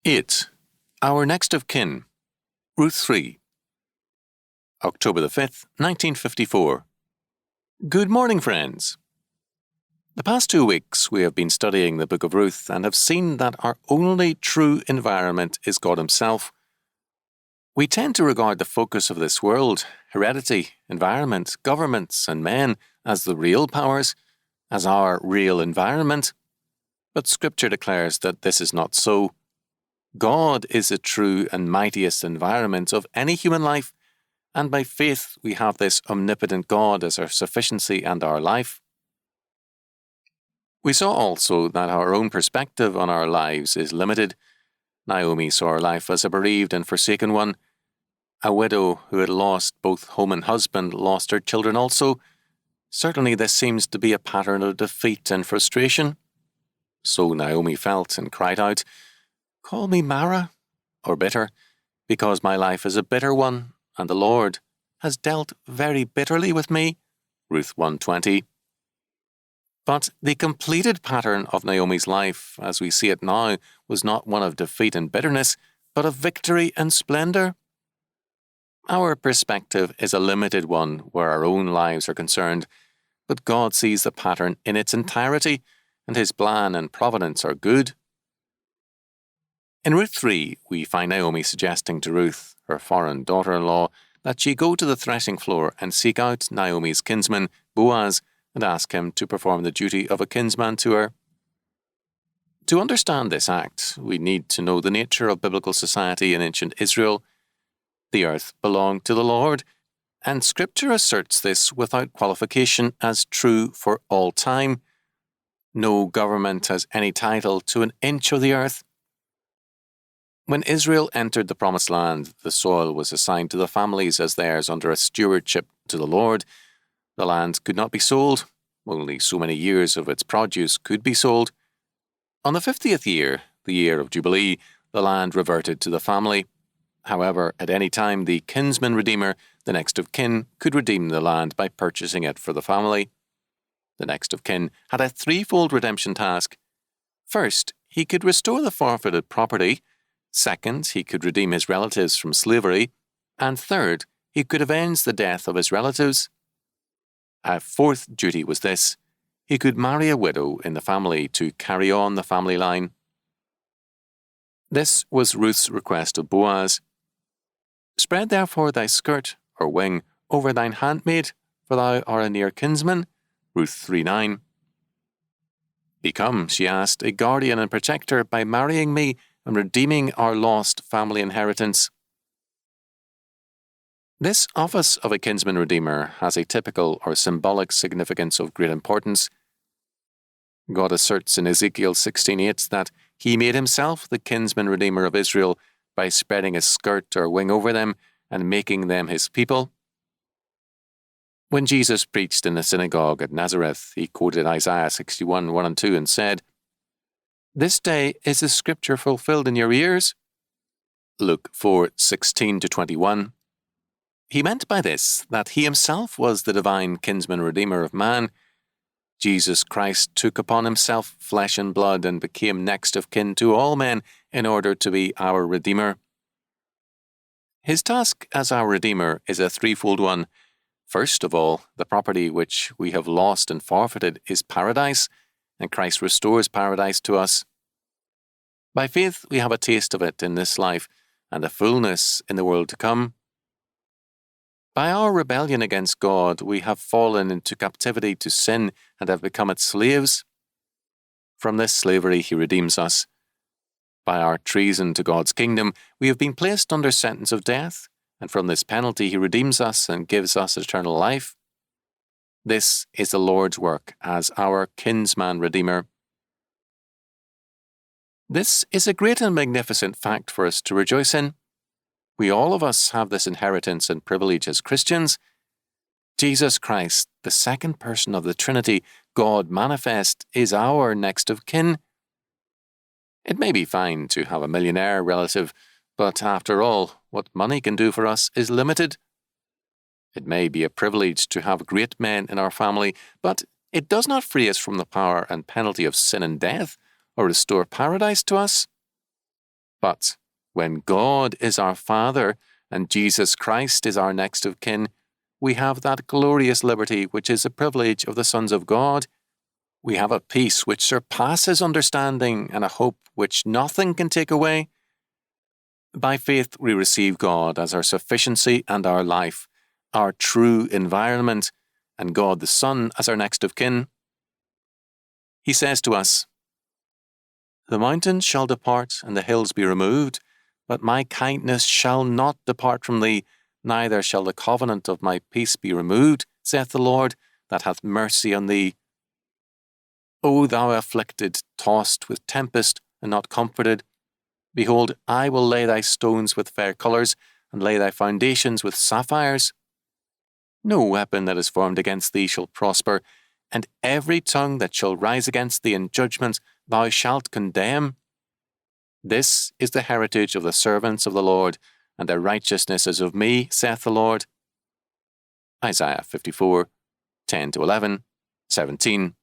8. Our Next of Kin. Ruth 3. October the 5th, 1954. Good morning, friends. The past 2 weeks we have been studying the book of Ruth and have seen that our only true environment is God Himself. We tend to regard the focus of this world, heredity, environment, governments, and men as the real powers, as our real environment. But Scripture declares that this is not so. God is the true and mightiest environment of any human life, and by faith we have this omnipotent God as our sufficiency and our life. We saw also that our own perspective on our lives is limited. Naomi saw her life as a bereaved and forsaken one. A widow who had lost both home and husband lost her children also. Certainly this seems to be a pattern of defeat and frustration. So Naomi felt and cried out, "Call me Mara," or bitter, because my life is a bitter one, and the Lord has dealt very bitterly with me. Ruth 1:20. But the completed pattern of Naomi's life, as we see it now, was not one of defeat and bitterness, but of victory and splendor. Our perspective is a limited one where our own lives are concerned, but God sees the pattern in its entirety, and His plan and providence are good. In Ruth 3, we find Naomi suggesting to Ruth, her foreign daughter-in-law, that she go to the threshing floor and seek out Naomi's kinsman, Boaz, and ask him to perform the duty of a kinsman to her. To understand this act, we need to know the nature of biblical society in ancient Israel. The earth belonged to the Lord, and Scripture asserts this without qualification as true for all time. No government has any title to an inch of the earth. When Israel entered the Promised Land, the soil was assigned to the families as theirs under a stewardship to the Lord. The land could not be sold. Only so many years of its produce could be sold. On the 50th year, the year of Jubilee, the land reverted to the family. However, at any time the kinsman redeemer, the next of kin, could redeem the land by purchasing it for the family. The next of kin had a threefold redemption task. First, he could restore the forfeited property. Second, he could redeem his relatives from slavery. And third, he could avenge the death of his relatives. A fourth duty was this: he could marry a widow in the family to carry on the family line. This was Ruth's request of Boaz. "Spread therefore thy skirt, or wing, over thine handmaid, for thou art a near kinsman." Ruth 3:9. "Become," she asked, "a guardian and protector by marrying me and redeeming our lost family inheritance." This office of a kinsman redeemer has a typical or symbolic significance of great importance. God asserts in Ezekiel 16:8 that He made Himself the kinsman redeemer of Israel by spreading His skirt or wing over them and making them His people. When Jesus preached in the synagogue at Nazareth, He quoted Isaiah 61:1-2 and said, "This day is the scripture fulfilled in your ears." Luke 4:16-21. He meant by this that He Himself was the divine kinsman redeemer of man. Jesus Christ took upon Himself flesh and blood and became next of kin to all men in order to be our Redeemer. His task as our Redeemer is a threefold one. First of all, the property which we have lost and forfeited is paradise, and Christ restores paradise to us. By faith we have a taste of it in this life, and the fullness in the world to come. By our rebellion against God, we have fallen into captivity to sin and have become its slaves. From this slavery He redeems us. By our treason to God's kingdom, we have been placed under sentence of death, and from this penalty He redeems us and gives us eternal life. This is the Lord's work as our kinsman redeemer. This is a great and magnificent fact for us to rejoice in. We all of us have this inheritance and privilege as Christians. Jesus Christ, the second person of the Trinity, God manifest, is our next of kin. It may be fine to have a millionaire relative, but after all, what money can do for us is limited. It may be a privilege to have great men in our family, but it does not free us from the power and penalty of sin and death, or restore paradise to us. But when God is our Father and Jesus Christ is our next of kin, we have that glorious liberty which is a privilege of the sons of God. We have a peace which surpasses understanding and a hope which nothing can take away. By faith we receive God as our sufficiency and our life, our true environment, and God the Son as our next of kin. He says to us, "The mountains shall depart and the hills be removed, but my kindness shall not depart from thee, neither shall the covenant of my peace be removed, saith the Lord, that hath mercy on thee. O thou afflicted, tossed with tempest, and not comforted, behold, I will lay thy stones with fair colours, and lay thy foundations with sapphires. No weapon that is formed against thee shall prosper, and every tongue that shall rise against thee in judgment thou shalt condemn. This is the heritage of the servants of the Lord, and their righteousness is of me, saith the Lord." Isaiah 54, 10-11, 17.